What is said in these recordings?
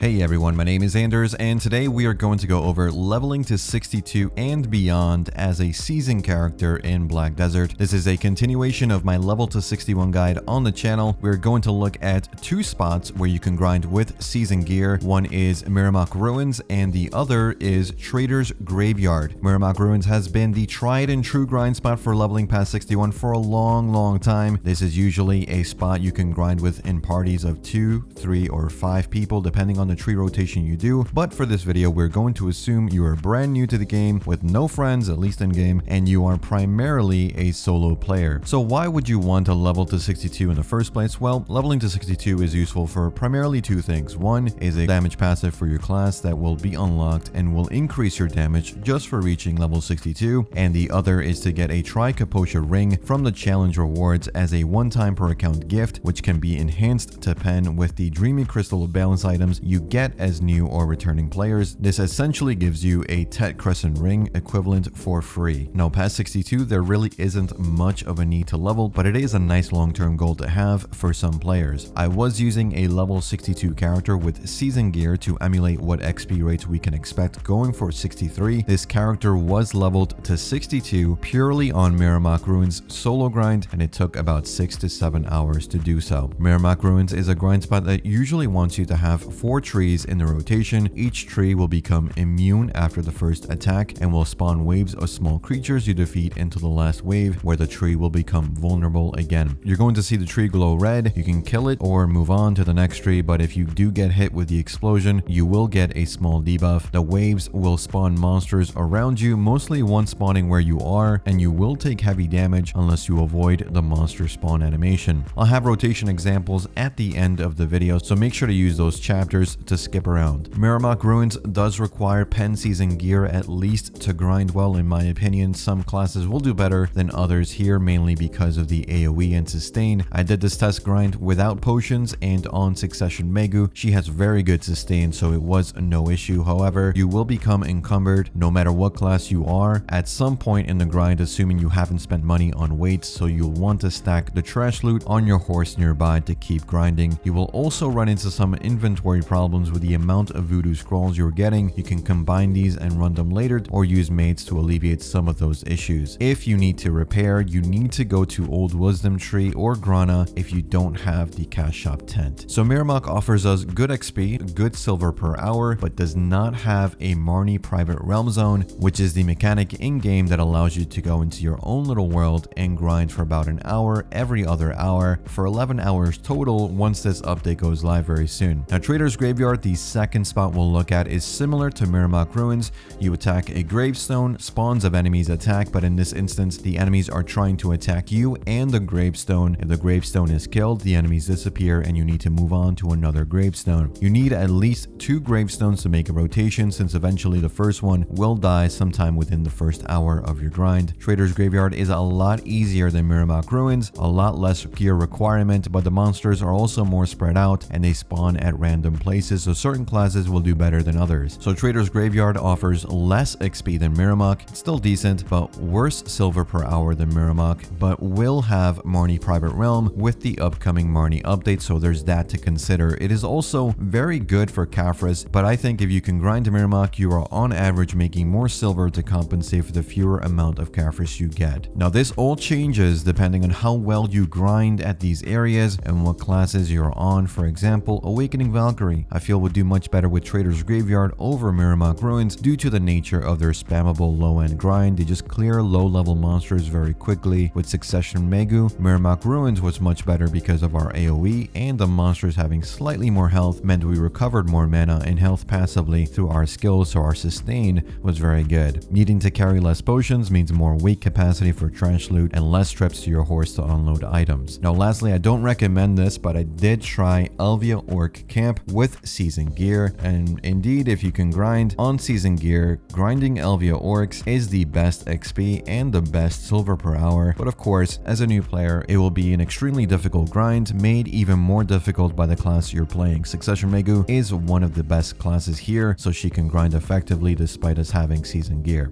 Hey everyone, my name is Anders, and today we are going to go over leveling to 62 and beyond as a seasoned character in Black Desert. This is a continuation of my level to 61 guide on the channel. We're going to look at two spots where you can grind with season gear. One is Mirumok Ruins and the other is Traitor's Graveyard. Mirumok Ruins has been the tried and true grind spot for leveling past 61 for a long time. This is usually a spot you can grind with in parties of 2, 3, or 5 people depending on the tree rotation you do, but for this video we're going to assume you are brand new to the game with no friends, at least in game, and you are primarily a solo player. So why would you want to level to 62 in the first place? Well, leveling to 62 is useful for primarily two things. One is a damage passive for your class that will be unlocked and will increase your damage just for reaching level 62, and the other is to get a Tri-Capotia ring from the challenge rewards as a one-time per account gift, which can be enhanced to pen with the Dreamy Crystal of Balance items you get as new or returning players. This essentially gives you a Tet Crescent ring equivalent for free. Now past 62 there really isn't much of a need to level, but it is a nice long-term goal to have for some players. I was using a level 62 character with season gear to emulate what XP rates we can expect going for 63. This character was leveled to 62 purely on Mirumok Ruins solo grind, and it took about 6 to 7 hours to do so. Mirumok Ruins is a grind spot that usually wants you to have 4 trees in the rotation. Each tree will become immune after the first attack and will spawn waves of small creatures you defeat into the last wave, where the tree will become vulnerable again. You're going to see the tree glow red. You can kill it or move on to the next tree, but if you do get hit with the explosion, you will get a small debuff. The waves will spawn monsters around you, mostly one spawning where you are, and you will take heavy damage unless you avoid the monster spawn animation. I'll have rotation examples at the end of the video, so make sure to use those chapters to skip around. Mirumok Ruins does require pen season gear at least to grind well, in my opinion. Some classes will do better than others here, mainly because of the AoE and sustain. I did this test grind without potions and on Succession Megu. She has very good sustain, so it was no issue. However, you will become encumbered no matter what class you are at some point in the grind, assuming you haven't spent money on weights, so you'll want to stack the trash loot on your horse nearby to keep grinding. You will also run into some inventory problems with the amount of voodoo scrolls you're getting. You can combine these and run them later, or use mates to alleviate some of those issues. If you need to repair, you need to go to Old Wisdom Tree or Grana if you don't have the cash shop tent. So Mirumok offers us good XP, good silver per hour, but does not have a Marnie private realm zone, which is the mechanic in-game that allows you to go into your own little world and grind for about an hour every other hour for 11 hours total once this update goes live very soon. Now Traitor's Graveyard, the second spot we'll look at, is similar to Mirumok Ruins. You attack a gravestone, spawns of enemies attack, but in this instance the enemies are trying to attack you and the gravestone. If the gravestone is killed, the enemies disappear and you need to move on to another gravestone. You need at least 2 gravestones to make a rotation, since eventually the first one will die sometime within the first hour of your grind. Traitor's Graveyard is a lot easier than Mirumok Ruins, a lot less gear requirement, but the monsters are also more spread out and they spawn at random places, so certain classes will do better than others. So Traitor's Graveyard offers less XP than Mirumok. It's still decent, but worse silver per hour than Mirumok, but will have Marnie Private Realm with the upcoming Marnie update, so there's that to consider. It is also very good for Caphras, but I think if you can grind to Mirumok, you are on average making more silver to compensate for the fewer amount of Caphras you get. Now this all changes depending on how well you grind at these areas and what classes you're on. For example, Awakening Valkyrie I feel would do much better with Traitor's Graveyard over Mirumok Ruins due to the nature of their spammable low-end grind. They just clear low-level monsters very quickly. With Succession Megu, Mirumok Ruins was much better because of our AoE, and the monsters having slightly more health meant we recovered more mana and health passively through our skills, so our sustain was very good. Needing to carry less potions means more weight capacity for trash loot and less trips to your horse to unload items. Now lastly, I don't recommend this, but I did try Elvia Orc Camp with season gear, and indeed if you can grind on season gear, grinding Elvia Orcs is the best XP and the best silver per hour. But of course, as a new player, it will be an extremely difficult grind, made even more difficult by the class you're playing. Succession Megu is one of the best classes here, so she can grind effectively despite us having season gear.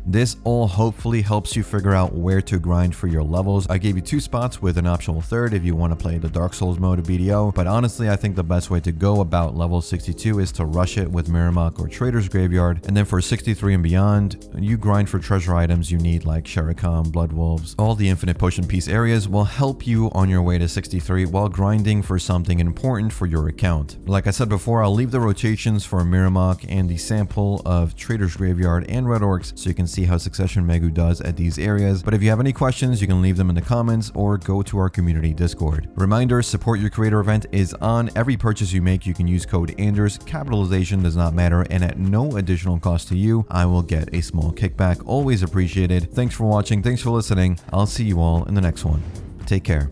This all hopefully helps you figure out where to grind for your levels. I gave you 2 spots with an optional third if you want to play the Dark Souls mode of BDO, but honestly I think the best way to go about level 62 is to rush it with Mirumok or Traitor's Graveyard, and then for 63 and beyond, you grind for treasure items you need like Sherikam, Blood Wolves. All the infinite potion piece areas will help you on your way to 63 while grinding for something important for your account. Like I said before, I'll leave the rotations for Mirumok and the sample of Traitor's Graveyard and Red Orcs so you can see how Succession Megu does at these areas, but if you have any questions you can leave them in the comments or go to our community Discord. Reminder, support your creator event is on. Every purchase you make you can use code Anders, capitalization does not matter, and at no additional cost to you I will get a small kickback. Always appreciated. Thanks for watching, thanks for listening. I'll see you all in the next one. Take care.